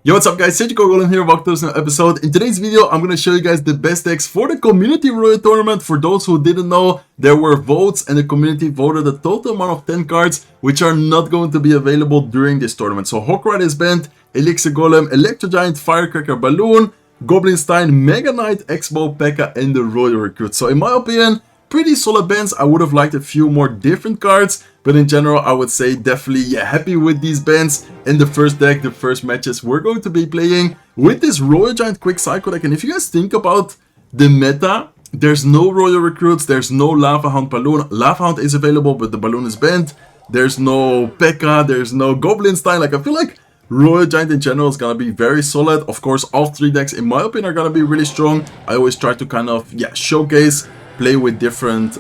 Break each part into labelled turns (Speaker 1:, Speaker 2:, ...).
Speaker 1: Yo, what's up guys, Goblin here, welcome to this new episode. In today's video, I'm going to show you guys the best decks for the Community Royale Tournament. For those who didn't know, there were votes and the community voted a total amount of 10 cards, which are not going to be available during this tournament. So Hawkrider is banned, Elixir Golem, Electro Giant, Firecracker, Balloon, Goblin Stein, Mega Knight, X-Bow, P.E.K.K.A, and the Royal Recruit. So in my opinion, pretty solid bans. I would have liked a few more different cards, but in general I would say definitely happy with these bans. In the first deck, the first matches, we're going to be playing with this Royal Giant Quick Cycle deck. And if you guys think about the meta, there's no Royal Recruits, there's no Lava Hound Balloon. Lava Hound is available, but the Balloon is banned. There's no P.E.K.K.A, there's no Goblin Stein. Like, I feel like Royal Giant in general is gonna be very solid. Of course, all three decks in my opinion are gonna be really strong. I always try to kind of showcase, play with different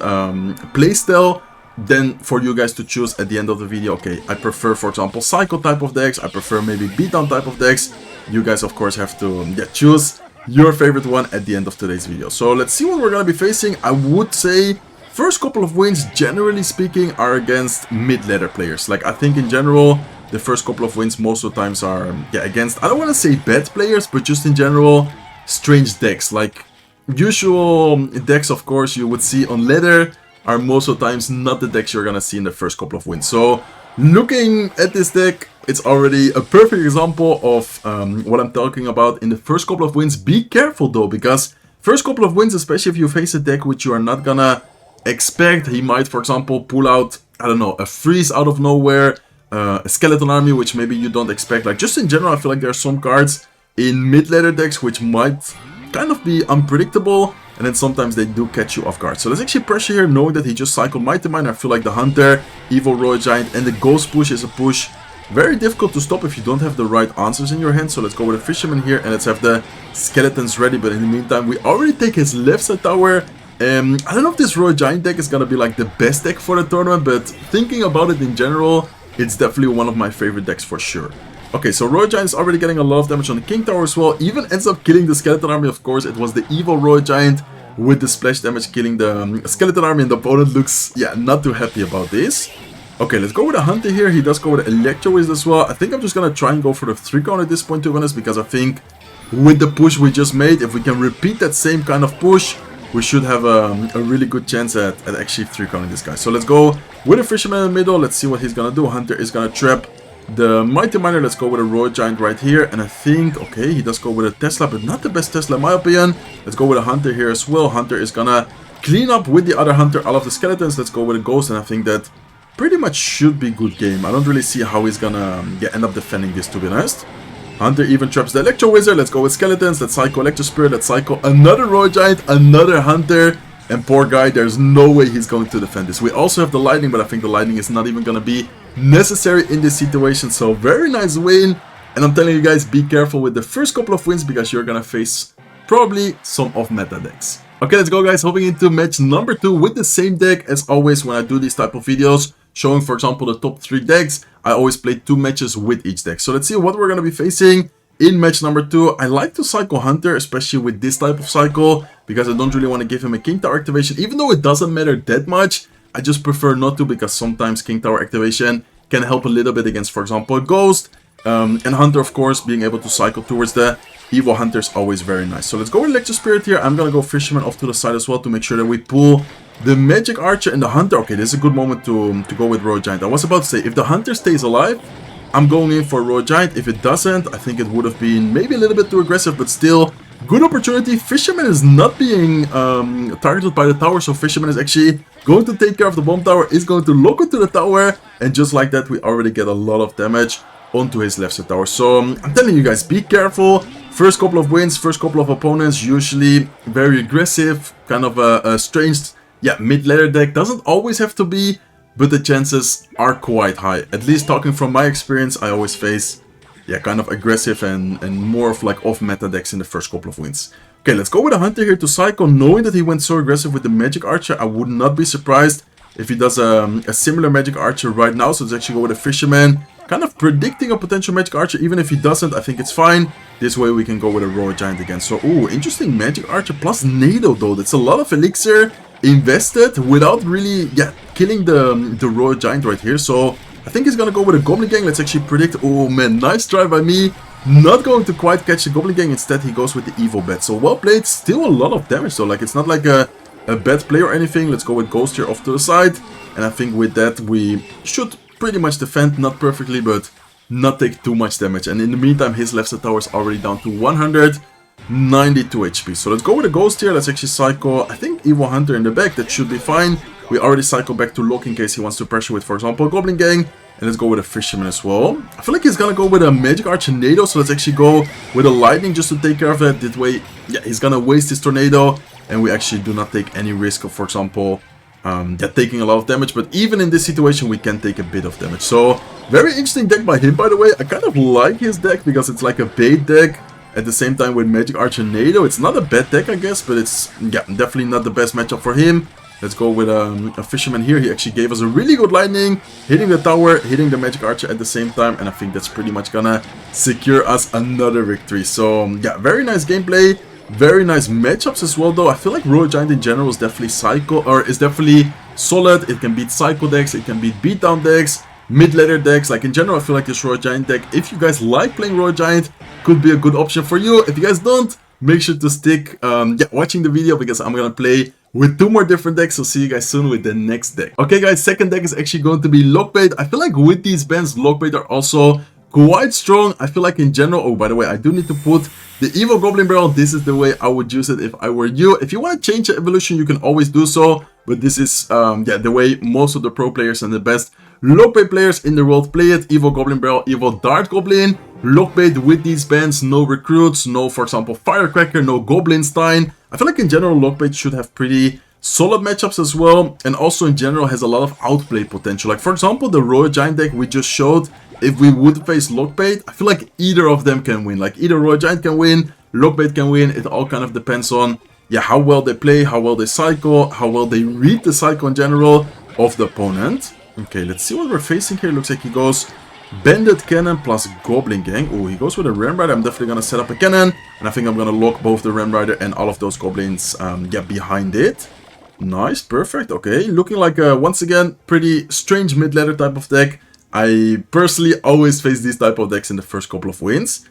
Speaker 1: playstyle, then for you guys to choose at the end of the video. Okay, I prefer, for example, Cycle type of decks, I prefer maybe Beatdown type of decks. You guys of course have to choose your favorite one at the end of today's video. So let's see what we're gonna be facing. I would say first couple of wins, generally speaking, are against mid-ladder players. Like, I think in general the first couple of wins most of the times are against, I don't want to say bad players, but just in general strange decks. Like, usual decks of course you would see on ladder are most of the times not the decks you're gonna see in the first couple of wins. So looking at this deck, it's already a perfect example of what I'm talking about in the first couple of wins. Be careful though, because first couple of wins, especially if you face a deck which you are not gonna expect, he might for example pull out, I don't know, a freeze out of nowhere, a skeleton army which maybe you don't expect. Like, just in general I feel like there are some cards in mid-ladder decks which might kind of be unpredictable, and then sometimes they do catch you off guard. So there's actually pressure here, knowing that he just cycled Mighty Miner. I feel like the Hunter, Evil Royal Giant, and the Ghost push is a push very difficult to stop if you don't have the right answers in your hand. So let's go with a Fisherman here, and let's have the Skeletons ready. But in the meantime, we already take his left side tower. I don't know if this Royal Giant deck is gonna be like the best deck for the tournament, but thinking about it in general, it's definitely one of my favorite decks for sure. Okay, so Royal Giant is already getting a lot of damage on the King Tower as well. Even ends up killing the Skeleton Army, of course. It was the Evil Royal Giant with the splash damage killing the Skeleton Army, and the opponent looks, not too happy about this. Okay, let's go with a Hunter here. He does go with Electro Wizard as well. I think I'm just gonna try and go for the 3-count at this point, to be honest, because I think with the push we just made, if we can repeat that same kind of push, we should have a really good chance at actually 3-counting this guy. So let's go with a Fisherman in the middle. Let's see what he's gonna do. Hunter is gonna trap the Mighty Miner. Let's go with a Royal Giant right here. And I think, okay, he does go with a Tesla, but not the best Tesla in my opinion. Let's go with a Hunter here as well. Hunter is gonna clean up with the other Hunter all of the Skeletons. Let's go with a Ghost, and I think that pretty much should be good game. I don't really see how he's gonna end up defending this, to be honest. Hunter even traps the Electro Wizard. Let's go with Skeletons. Let's cycle Electro Spirit. Let's cycle another Royal Giant, another Hunter. And poor guy, there's no way he's going to defend this. We also have the Lightning, but I think the Lightning is not even going to be necessary in this situation. So very nice win. And I'm telling you guys, be careful with the first couple of wins, because you're going to face probably some off-meta decks. Okay, let's go guys, hopping into match number 2 with the same deck. As always, when I do these type of videos, showing for example the top 3 decks, I always play 2 matches with each deck. So let's see what we're going to be facing. In match number 2, I like to cycle Hunter, especially with this type of cycle, because I don't really want to give him a King Tower activation. Even though it doesn't matter that much, I just prefer not to, because sometimes King Tower activation can help a little bit against, for example, a Ghost. And Hunter, of course, being able to cycle towards the Evil Hunter is always very nice. So let's go with Electro Spirit here. I'm going to go Fisherman off to the side as well to make sure that we pull the Magic Archer and the Hunter. Okay, this is a good moment to go with Royal Giant. I was about to say, if the Hunter stays alive, I'm going in for Royal Giant. If it doesn't, I think it would have been maybe a little bit too aggressive, but still, good opportunity. Fisherman is not being targeted by the tower, so Fisherman is actually going to take care of the bomb tower, is going to lock into the tower, and just like that, we already get a lot of damage onto his left side tower. So I'm telling you guys, be careful. First couple of wins, first couple of opponents, usually very aggressive, kind of a strange, mid-ladder deck. Doesn't always have to be, but the chances are quite high. At least talking from my experience, I always face, kind of aggressive and more of like off-meta decks in the first couple of wins. Okay, let's go with a Hunter here to cycle. Knowing that he went so aggressive with the Magic Archer, I would not be surprised if he does a similar Magic Archer right now. So let's actually go with a Fisherman, kind of predicting a potential Magic Archer. Even if he doesn't, I think it's fine. This way we can go with a Royal Giant again. So, ooh, interesting Magic Archer plus NATO though. That's a lot of Elixir invested without really killing the Royal Giant right here. So I think he's gonna go with a Goblin Gang. Let's actually predict. Oh man, nice try by me. Not going to quite catch the Goblin Gang. Instead, he goes with the Evil Bet. So well played. Still a lot of damage though. Like, it's not like a bad play or anything. Let's go with Ghost here off to the side. And I think with that, we should pretty much defend. Not perfectly, but not take too much damage. And in the meantime, his left side tower is already down to 192 HP. So let's go with a Ghost here. Let's actually cycle, I think, Evil Hunter in the back. That should be fine. We already cycle back to Lock in case he wants to pressure with, for example, Goblin Gang. And let's go with a Fisherman as well. I feel like he's gonna go with a Magic Arch Tornado. So let's actually go with a Lightning just to take care of that. That way, yeah, he's gonna waste his Tornado. And we actually do not take any risk of, for example, taking a lot of damage. But even in this situation, we can take a bit of damage. So, very interesting deck by him, by the way. I kind of like his deck because it's like a bait deck. At the same time with Magic Arch Tornado. It's not a bad deck, I guess. But it's, yeah, definitely not the best matchup for him. Let's go with a Fisherman here. He actually gave us a really good Lightning, hitting the tower, hitting the Magic Archer at the same time. And I think that's pretty much gonna secure us another victory. So, yeah, very nice gameplay. Very nice matchups as well, though. I feel like Royal Giant in general is definitely definitely solid. It can beat Psycho decks, it can beat beatdown decks, mid-ladder decks. Like, in general, I feel like this Royal Giant deck, if you guys like playing Royal Giant, could be a good option for you. If you guys don't, make sure to stick watching the video because I'm gonna play with 2 more different decks. So see you guys soon with the next deck. Okay guys, second deck is actually going to be Lockbait. I feel like with these bands, Lockbait are also quite strong. I feel like in general, oh by the way, I do need to put the Evil Goblin Barrel. This is the way I would use it if I were you. If you want to change the evolution, you can always do so. But this is the way most of the pro players and the best Lockbait players in the world play it. Evil Goblin Barrel, Evil Dart Goblin. Lockbait with these bands, no recruits, no, for example, Firecracker, no Goblinstein. I feel like in general, Lockbait should have pretty solid matchups as well. And also in general has a lot of outplay potential. Like, for example, the Royal Giant deck we just showed, if we would face Lockbait, I feel like either of them can win. Like, either Royal Giant can win, Lockbait can win. It all kind of depends on, yeah, how well they play, how well they cycle, how well they read the cycle in general of the opponent. Okay, let's see what we're facing here. Looks like he goes Bandit Cannon plus Goblin Gang. Oh, he goes with a Ram Rider. I'm definitely going to set up a cannon. And I think I'm going to lock both the Ram Rider and all of those Goblins behind it. Nice, perfect. Okay, looking like, once again, pretty strange mid-ladder type of deck. I personally always face these type of decks in the first couple of wins.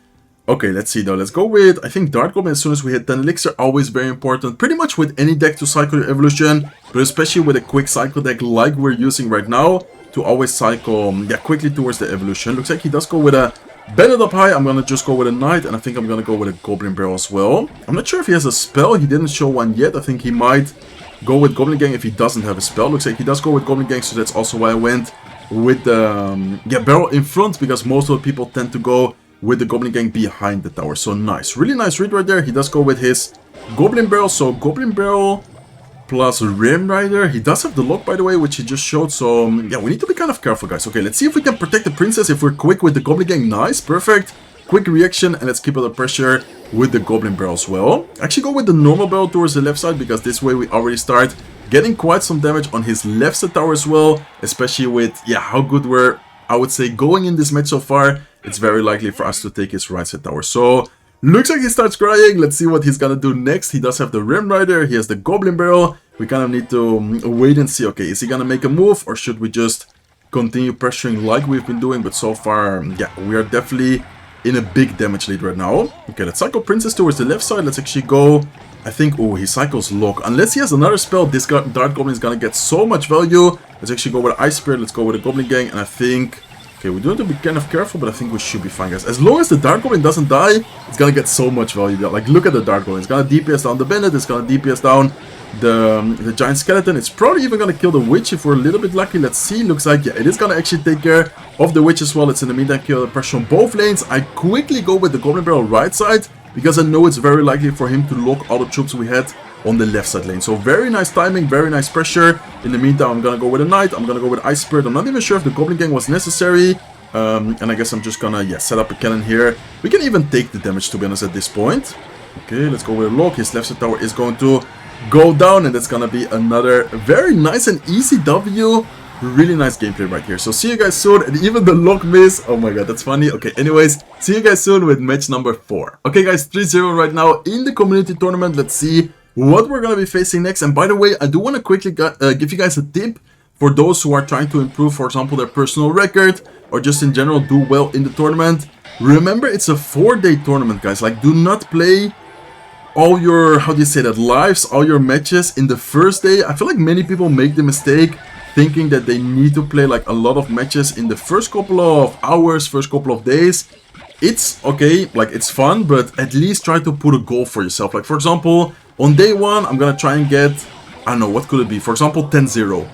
Speaker 1: Okay, let's see though. Let's go with, I think, Dart Goblin as soon as we hit 10 Elixir. Always very important. Pretty much with any deck to cycle your evolution. But especially with a quick cycle deck like we're using right now. To always cycle quickly towards the evolution. Looks like he does go with a Bandit up high. I'm going to just go with a Knight. And I think I'm going to go with a Goblin Barrel as well. I'm not sure if he has a spell. He didn't show one yet. I think he might go with Goblin Gang if he doesn't have a spell. Looks like he does go with Goblin Gang. So that's also why I went with the barrel in front. Because most of the people tend to go with the Goblin Gang behind the tower. So nice. Really nice read right there. He does go with his Goblin Barrel. So Goblin Barrel plus Ram Rider. He does have the lock, by the way, which he just showed. So, yeah, we need to be kind of careful, guys. Okay, let's see if we can protect the princess. If we're quick with the Goblin Gang. Nice, perfect. Quick reaction, and let's keep up the pressure with the Goblin Barrel as well. Actually go with the normal barrel towards the left side, because this way we already start getting quite some damage on his left side tower as well. Especially with, yeah, how good we're, I would say, going in this match so far. It's very likely for us to take his right side tower. So, looks like he starts crying. Let's see what he's gonna do next. He does have the Ram Rider. He has the Goblin Barrel. We kind of need to wait and see. Okay, is he gonna make a move, or should we just continue pressuring like we've been doing? But so far, yeah, we are definitely in a big damage lead right now. Okay, let's cycle Princess towards the left side. Let's actually go, I think, oh, he cycles Lock. Unless he has another spell, this Dart Goblin is gonna get so much value. Let's actually go with Ice Spirit. Let's go with the Goblin Gang, and I think, okay, we do have to be kind of careful, but I think we should be fine, guys. As long as the Dart Goblin doesn't die, it's gonna get so much value. Like, look at the Dart Goblin. It's gonna DPS down the Bandit. It's gonna DPS down the Giant Skeleton. It's probably even gonna kill the Witch if we're a little bit lucky. Let's see. Looks like, yeah, it is gonna actually take care of the Witch as well. It's in the meantime kill the pressure on both lanes. I quickly go with the Goblin Barrel right side, because I know it's very likely for him to lock all the troops we had on the left side lane. So very nice timing, very nice pressure. In the meantime, I'm gonna go with a Knight. I'm gonna go with Ice Spirit. I'm not even sure if the Goblin Gang was necessary. And I guess I'm just gonna, yeah, set up a cannon here. We can even take the damage, to be honest, at this point. Okay, let's go with a Lock. His left side tower is going to go down, and that's gonna be another very nice and easy W. Really nice gameplay right here. So see you guys soon. And even the Lock miss. Oh my god, that's funny. Okay, anyways, see you guys soon with match number 4. Okay guys, 3-0 right now in the community tournament. Let's see what we're gonna be facing next. And by the way, I do want to quickly give you guys a tip for those who are trying to improve, for example, their personal record, or just in general do well in the tournament. Remember, it's a 4-day tournament, guys. Like, do not play all your, how do you say that, lives, all your matches in the first day. I feel like many people make the mistake thinking that they need to play like a lot of matches in the first couple of hours, first couple of days. It's okay, like it's fun, but at least try to put a goal for yourself. Like, for example, on day 1, I'm gonna try and get, I don't know, what could it be? For example, 10-0.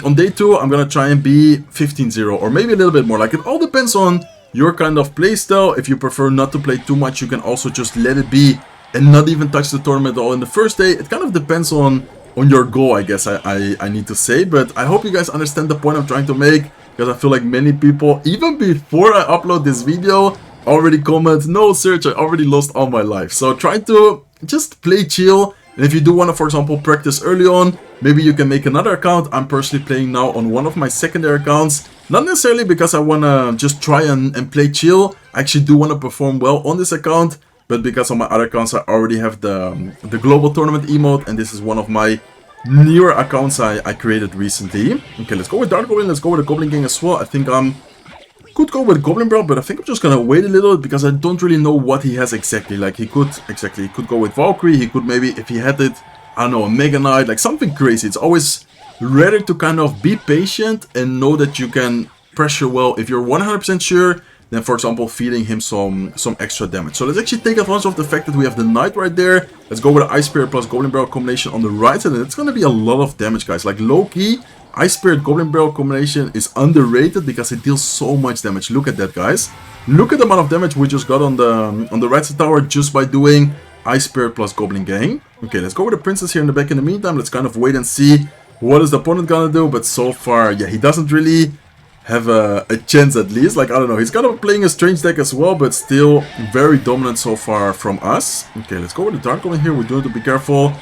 Speaker 1: On day 2, I'm gonna try and be 15-0, or maybe a little bit more. Like, it all depends on your kind of play style. If you prefer not to play too much, you can also just let it be and not even touch the tournament at all in the first day. It kind of depends on your goal, I guess I need to say. But I hope you guys understand the point I'm trying to make, because I feel like many people, even before I upload this video, already comment, no Serge, I already lost all my life. So try to just play chill. And if you do want to, for example, practice early on, maybe you can make another account. I'm personally playing now on one of my secondary accounts. Not necessarily because I want to just try and play chill. I actually do want to perform well on this account. But because on my other accounts I already have the global tournament emote. And this is one of my newer accounts I created recently. Okay, let's go with Dark Goblin. Let's go with the Goblin Gang as well. I think could go with Goblin Barrel, but I think I'm just gonna wait a little because I don't really know what he has exactly. Like, he could go with Valkyrie. He could maybe, if he had it, I don't know, a Mega Knight, like something crazy. It's always rather to kind of be patient and know that you can pressure well. If you're 100% sure, then for example feeding him some extra damage. So let's actually take advantage of the fact that we have the Knight right there. Let's go with the Ice Spirit plus Goblin Barrel combination on the right side, and it's gonna be a lot of damage, guys. Like, low-key, Ice Spirit Goblin Barrel combination is underrated because it deals so much damage. Look at that, guys. Look at the amount of damage we just got on the right side tower just by doing Ice Spirit plus Goblin Gang. Okay, let's go with the Princess here in the back. In the meantime, let's kind of wait and see what is the opponent gonna do. But so far, yeah, he doesn't really have a chance, at least. Like, I don't know, he's kind of playing a strange deck as well, but still very dominant so far from us. Okay, let's go with the Dark Goblin here. We do have to be careful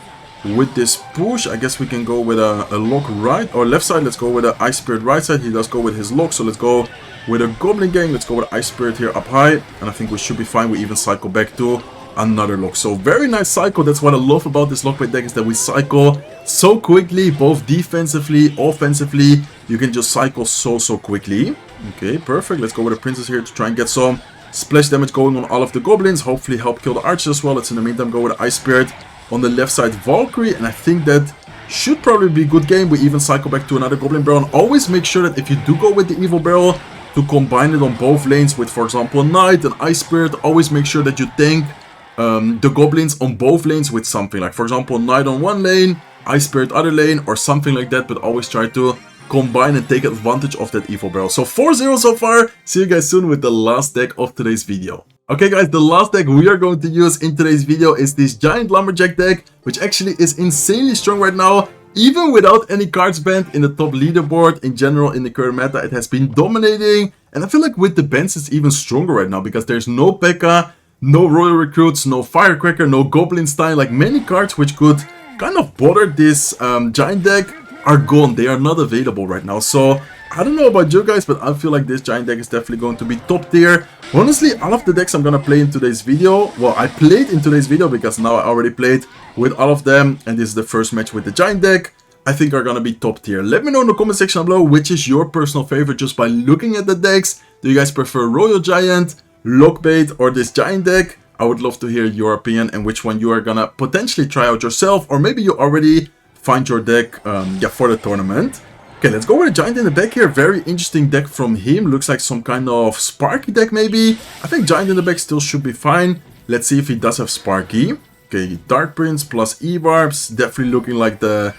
Speaker 1: with this push. I guess we can go with a lock right or left side. Let's go with the Ice Spirit right side. He does go with his lock, so let's go with a Goblin Gang. Let's go with Ice Spirit here up high, and I think we should be fine. We even cycle back to another lock. So very nice cycle. That's what I love about this lockpick deck, is that we cycle so quickly, both defensively, offensively. You can just cycle so quickly. Okay, perfect. Let's go with the Princess here to try and get some splash damage going on all of the goblins. Hopefully help kill the archers as well. Let's in the meantime go with the Ice Spirit on the left side Valkyrie, and I think that should probably be a good game. We even cycle back to another Goblin Barrel. And always make sure that if you do go with the Evil Barrel, to combine it on both lanes with, for example, Knight and Ice Spirit. Always make sure that you tank the Goblins on both lanes with something. Like, for example, Knight on one lane, Ice Spirit other lane, or something like that. But always try to combine and take advantage of that Evil Barrel. So 4-0 so far. See you guys soon with the last deck of today's video. Okay guys, the last deck we are going to use in today's video is this Giant Lumberjack deck, which actually is insanely strong right now. Even without any cards banned in the top leaderboard, in general in the current meta, it has been dominating. And I feel like with the bans it's even stronger right now, because there's no P.E.K.K.A, no Royal Recruits, no Firecracker, no Goblin Style. Like, many cards which could kind of bother this Giant deck are gone. They are not available right now. So I don't know about you guys, but I feel like this Giant deck is definitely going to be top tier. Honestly, all of the decks I'm gonna play in today's video, well, I played in today's video because now I already played with all of them, and this is the first match with the Giant deck, I think are gonna be top tier. Let me know in the comment section below which is your personal favorite just by looking at the decks. Do you guys prefer Royal Giant, Lockbait, or this Giant deck? I would love to hear your opinion and which one you are gonna potentially try out yourself, or maybe you already find your deck for the tournament. Okay, let's go with a Giant in the back here. Very interesting deck from him. Looks like some kind of Sparky deck maybe. I think Giant in the back still should be fine. Let's see if he does have Sparky. Okay, Dark Prince plus E-Barbs. Definitely looking like the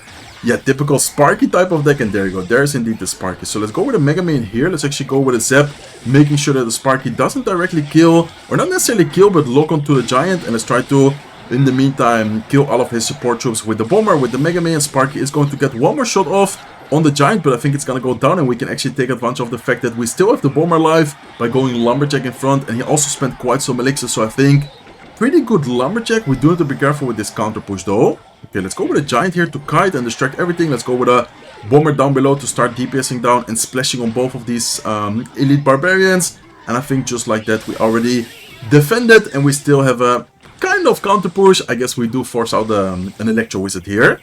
Speaker 1: typical Sparky type of deck. And there you go. There's indeed the Sparky. So let's go with a Mega Man here. Let's actually go with a Zap, making sure that the Sparky doesn't directly kill, or not necessarily kill, but lock onto the Giant. And let's try to, in the meantime, kill all of his support troops with the Bomber. With the Mega Man, Sparky is going to get one more shot off on the Giant, but I think it's gonna go down, and we can actually take advantage of the fact that we still have the Bomber alive by going Lumberjack in front, and he also spent quite some elixir, so I think pretty good Lumberjack. We do have to be careful with this counter push though. Okay, let's go with a Giant here to kite and distract everything. Let's go with a Bomber down below to start DPSing down and splashing on both of these elite barbarians, and I think just like that we already defended, and we still have a kind of counter push. I guess we do force out an Electro Wizard here.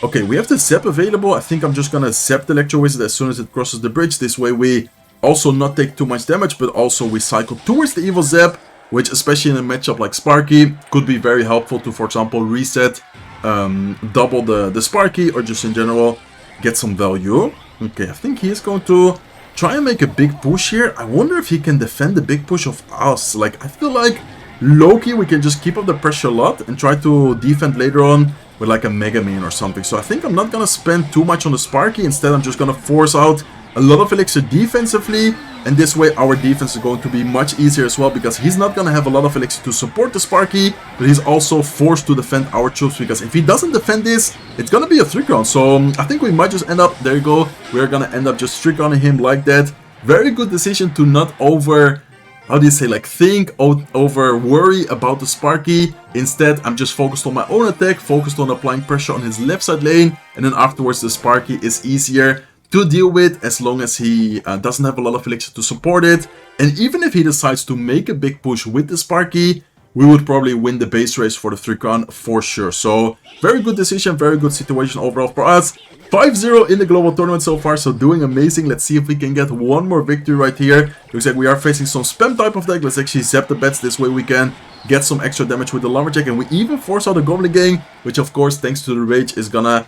Speaker 1: Okay, we have the Zap available. I think I'm just gonna Zap the Electro Wizard as soon as it crosses the bridge. This way we also not take too much damage, but also we cycle towards the Evil Zap, which especially in a matchup like Sparky could be very helpful to, for example, reset, double the Sparky, or just in general get some value. Okay, I think he is going to try and make a big push here. I wonder if he can defend the big push of us. Like, I feel like low-key we can just keep up the pressure a lot and try to defend later on with like a Mega Man or something. So I think I'm not gonna spend too much on the Sparky. Instead, I'm just gonna force out a lot of elixir defensively, and this way our defense is going to be much easier as well, because he's not gonna have a lot of elixir to support the Sparky, but he's also forced to defend our troops, because if he doesn't defend this, it's gonna be a 3-round. So I think we might just end up, there you go, we're gonna end up just 3-rounding him like that. Very good decision to not over, how do you say, like think, over worry about the Sparky. Instead, I'm just focused on my own attack, focused on applying pressure on his left side lane, and then afterwards the Sparky is easier to deal with as long as he doesn't have a lot of elixir to support it. And even if he decides to make a big push with the Sparky, we would probably win the base race for the 3-crown for sure. So very good decision, very good situation overall for us. 5-0 in the global tournament so far, so doing amazing. Let's see if we can get one more victory right here. Looks like we are facing some spam type of deck. Let's actually zap the bats, this way we can get some extra damage with the lumberjack, and we even force out the goblin gang, which of course thanks to the rage is gonna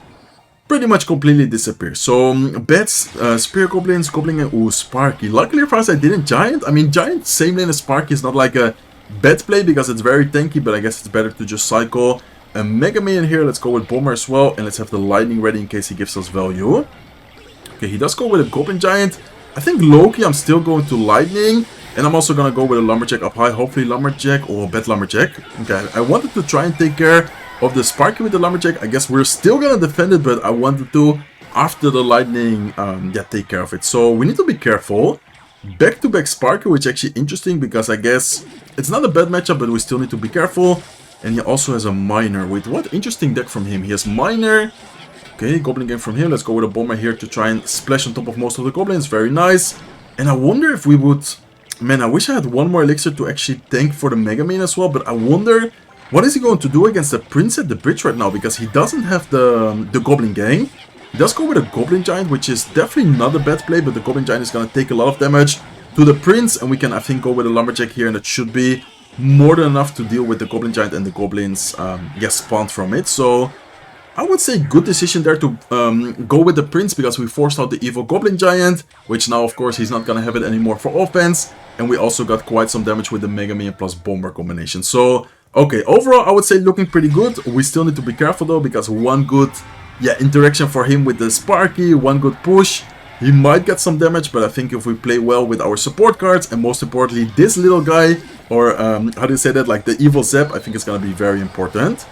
Speaker 1: pretty much completely disappear. So bats, spear goblins, goblin, and ooh, Sparky. Luckily for us I didn't giant. I mean, giant same lane as Sparky is not like a bad play because it's very tanky, but I guess it's better to just cycle a Mega Man here. Let's go with Bomber as well, and let's have the lightning ready in case he gives us value. Okay, he does go with a goblin giant. I think Loki, I'm still going to lightning, and I'm also gonna go with a lumberjack up high. Hopefully lumberjack or bad lumberjack. Okay, I wanted to try and take care of the Sparky with the lumberjack. I guess we're still gonna defend it, but I wanted to, after the lightning, yeah, take care of it. So we need to be careful. Back-to-back Sparky, which is actually interesting because I guess it's not a bad matchup, but we still need to be careful. And he also has a miner. Wait, what interesting deck from him. He has miner. Okay, goblin game from him. Let's go with a bomber here to try and splash on top of most of the goblins. Very nice. And I wonder if we would... Man, I wish I had one more elixir to actually tank for the Mega Man as well, but I wonder... What is he going to do against the Prince at the bridge right now? Because he doesn't have the Goblin Gang. He does go with a Goblin Giant, which is definitely not a bad play, but the Goblin Giant is going to take a lot of damage to the Prince, and we can, I think, go with a Lumberjack here, and it should be more than enough to deal with the Goblin Giant and the Goblins get spawned from it. So I would say good decision there to go with the Prince, because we forced out the evil Goblin Giant, which now, of course, he's not going to have it anymore for offense, and we also got quite some damage with the Mega Man plus Bomber combination. So... okay, overall, I would say looking pretty good. We still need to be careful though, because one good, interaction for him with the Sparky, one good push, he might get some damage, but I think if we play well with our support cards, and most importantly, this little guy, or how do you say that, like the Evil Zap, I think it's gonna be very important.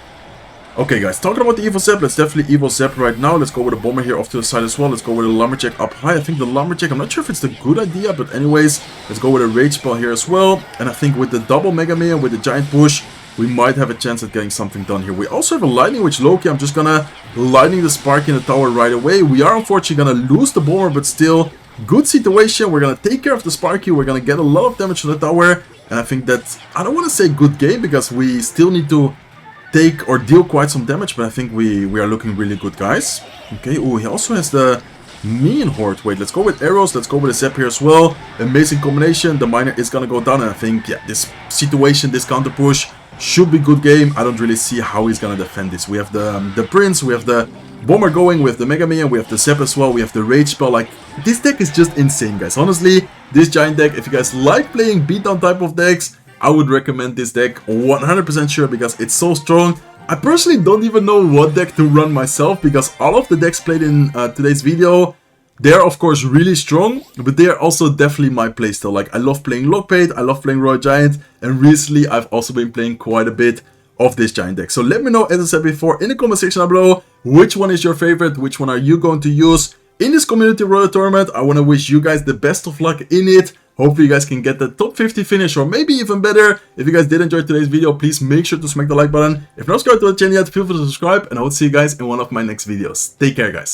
Speaker 1: Okay guys, talking about the Evil Zap, let's definitely Evil Zap right now. Let's go with a Bomber here off to the side as well. Let's go with a Lumberjack up high. I think the Lumberjack, I'm not sure if it's the good idea, but anyways, let's go with a Rage Spell here as well. And I think with the double Mega Man, with the Giant Push, we might have a chance at getting something done here. We also have a Lightning, which low-key, I'm just gonna Lightning the Sparky in the tower right away. We are unfortunately gonna lose the Bomber, but still, good situation. We're gonna take care of the Sparky. We're gonna get a lot of damage to the tower. And I think that, I don't want to say good game, because we still need to take or deal quite some damage, but I think we are looking really good, guys. Okay, oh, he also has the Minion Horde. Wait, let's go with arrows, let's go with a Zap here as well. Amazing combination. The miner is gonna go down, and I think, yeah, this situation, this counter push should be good game. I don't really see how he's gonna defend this. We have the Prince, we have the Bomber going, we have the Mega Man, we have the Zap as well, we have the Rage Spell. Like, this deck is just insane, guys. Honestly, this giant deck, if you guys like playing beatdown type of decks, I would recommend this deck 100% sure, because it's so strong. I personally don't even know what deck to run myself, because all of the decks played in today's video, they're of course really strong, but they are also definitely my playstyle. Like, I love playing Lockbait, I love playing Royal Giant, and recently I've also been playing quite a bit of this giant deck. So let me know, as I said before, in the comment section down below, which one is your favorite, which one are you going to use in this community Royale tournament. I want to wish you guys the best of luck in it. Hopefully you guys can get the top 50 finish, or maybe even better. If you guys did enjoy today's video, please make sure to smack the like button. If you're not subscribed to the channel yet, feel free to subscribe, and I will see you guys in one of my next videos. Take care, guys.